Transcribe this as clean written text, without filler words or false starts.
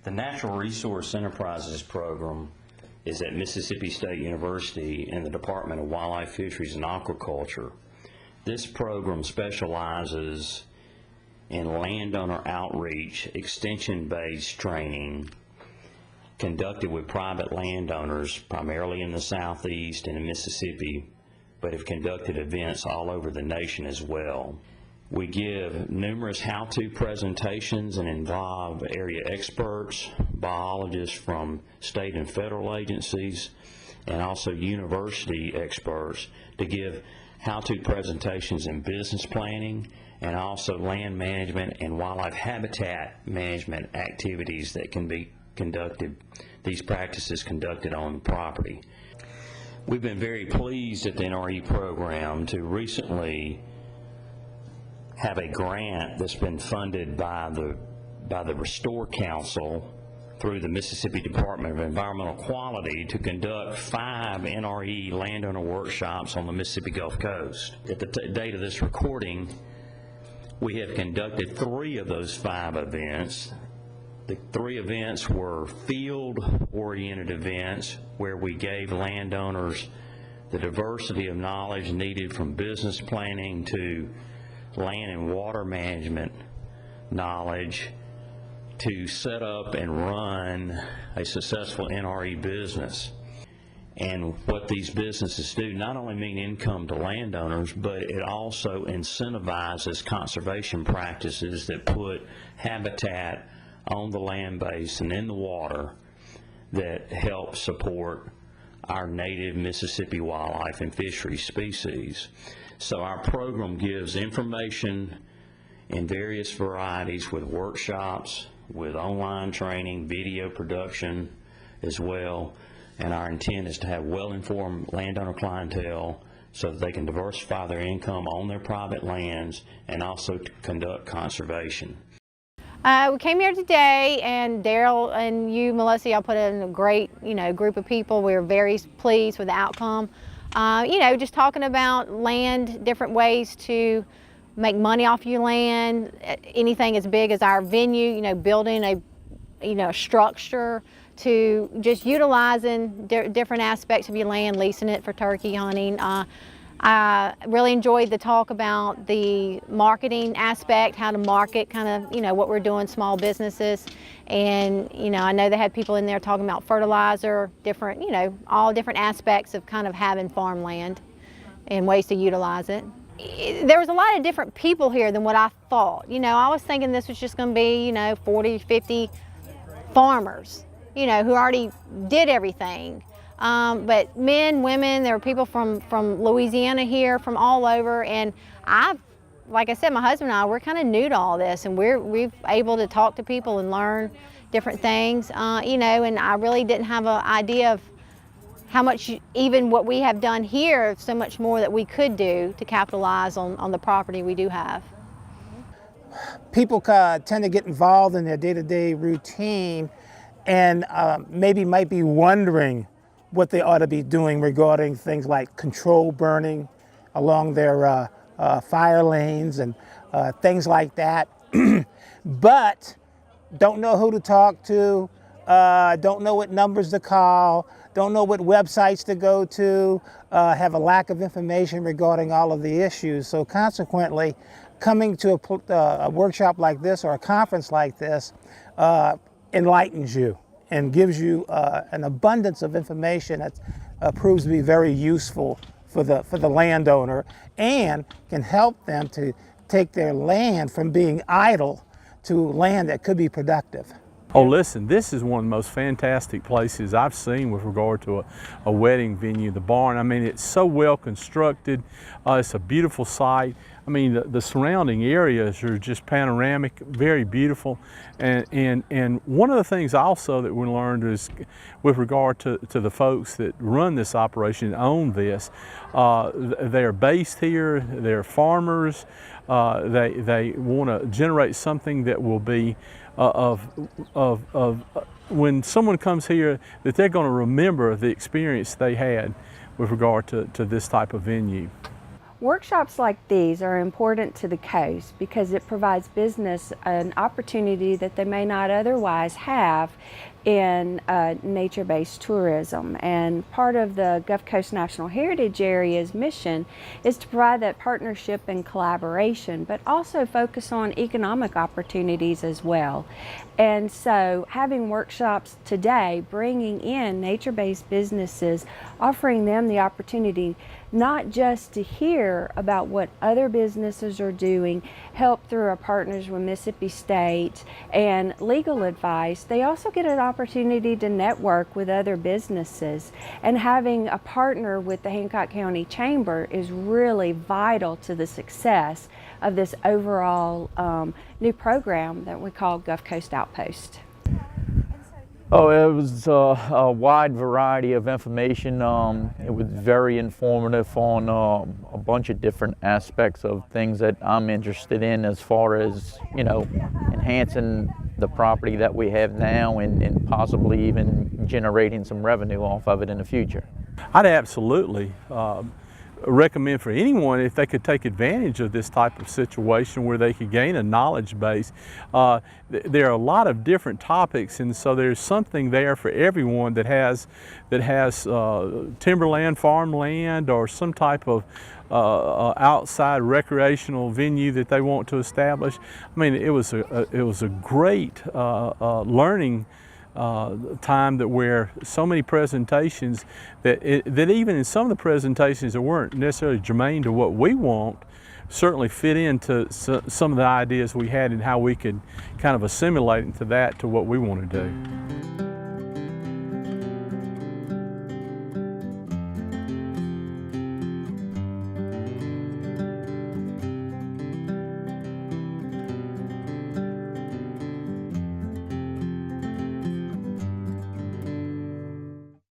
The Natural Resource Enterprises program is at Mississippi State University in the Department of Wildlife, Fisheries, and Aquaculture. This program specializes in landowner outreach, extension-based training conducted with private landowners, primarily in the Southeast and in Mississippi, but have conducted events all over the nation as well. We give numerous how-to presentations and involve area experts, biologists from state and federal agencies, and also university experts to give how-to presentations in business planning and also land management and wildlife habitat management activities that can be conducted, these practices conducted on the property. We've been very pleased at the NRE program to recently have a grant that's been funded by the Restore Council through the Mississippi Department of Environmental Quality to conduct 5 NRE landowner workshops on the Mississippi Gulf Coast. At the date of this recording, we have conducted 3 of those 5 events. The 3 events were field-oriented events where we gave landowners the diversity of knowledge needed from business planning to land and water management knowledge to set up and run a successful NRE business. And what these businesses do not only mean income to landowners, but it also incentivizes conservation practices that put habitat on the land base and in the water that help support our native Mississippi wildlife and fisheries species. So our program gives information in various varieties with workshops, with online training, video production as well, and our intent is to have well-informed landowner clientele so that they can diversify their income on their private lands and also to conduct conservation. We came here today, and Daryl and you, Melissa, y'all put in a great, group of people. We were very pleased with the outcome. Just talking about land, different ways to make money off your land, anything as big as our venue, building a structure to just utilizing different aspects of your land, leasing it for turkey hunting. I really enjoyed the talk about the marketing aspect, how to market kind of, what we're doing, small businesses. And, I know they had people in there talking about fertilizer, different, all different aspects of kind of having farmland and ways to utilize it. There was a lot of different people here than what I thought. I was thinking this was just going to be, 40, 50 farmers, who already did everything. But men, women, there were people from Louisiana here, from all over, and like I said, my husband and I, we're kind of new to all this, and we've able to talk to people and learn different things, and I really didn't have an idea of how much, even what we have done here, so much more that we could do to capitalize on the property we do have. People tend to get involved in their day-to-day routine and maybe might be wondering what they ought to be doing regarding things like control burning along their fire lanes and things like that, but don't know who to talk to, don't know what numbers to call, don't know what websites to go to, have a lack of information regarding all of the issues. So consequently, coming to a workshop like this or a conference like this enlightens you and gives you an abundance of information that proves to be very useful for the landowner and can help them to take their land from being idle to land that could be productive. Oh, listen, this is one of the most fantastic places I've seen with regard to a wedding venue, the barn. I mean, it's so well constructed. It's a beautiful site. I mean, the surrounding areas are just panoramic, very beautiful. And one of the things also that we learned is with regard to the folks that run this operation and own this, they're based here, they're farmers, they want to generate something that will be when someone comes here, that they're going to remember the experience they had with regard to this type of venue. Workshops like these are important to the coast because it provides business an opportunity that they may not otherwise have in nature-based tourism. And part of the Gulf Coast National Heritage Area's mission is to provide that partnership and collaboration, but also focus on economic opportunities as well. And so having workshops today, bringing in nature-based businesses, offering them the opportunity not just to hear about what other businesses are doing, help through our partners with Mississippi State and legal advice, they also get an opportunity to network with other businesses. And having a partner with the Hancock County Chamber is really vital to the success of this overall new program that we call Gulf Coast Outpost. Oh, it was a wide variety of information. It was very informative on a bunch of different aspects of things that I'm interested in, as far as, you know, enhancing the property that we have now and possibly even generating some revenue off of it in the future. I'd absolutely recommend for anyone, if they could take advantage of this type of situation where they could gain a knowledge base. There are a lot of different topics, and so there's something there for everyone that has timberland, farmland, or some type of outside recreational venue that they want to establish. I mean, it was a great learning time that where so many presentations that even in some of the presentations that weren't necessarily germane to what we want certainly fit into some of the ideas we had and how we could kind of assimilate into that to what we want to do.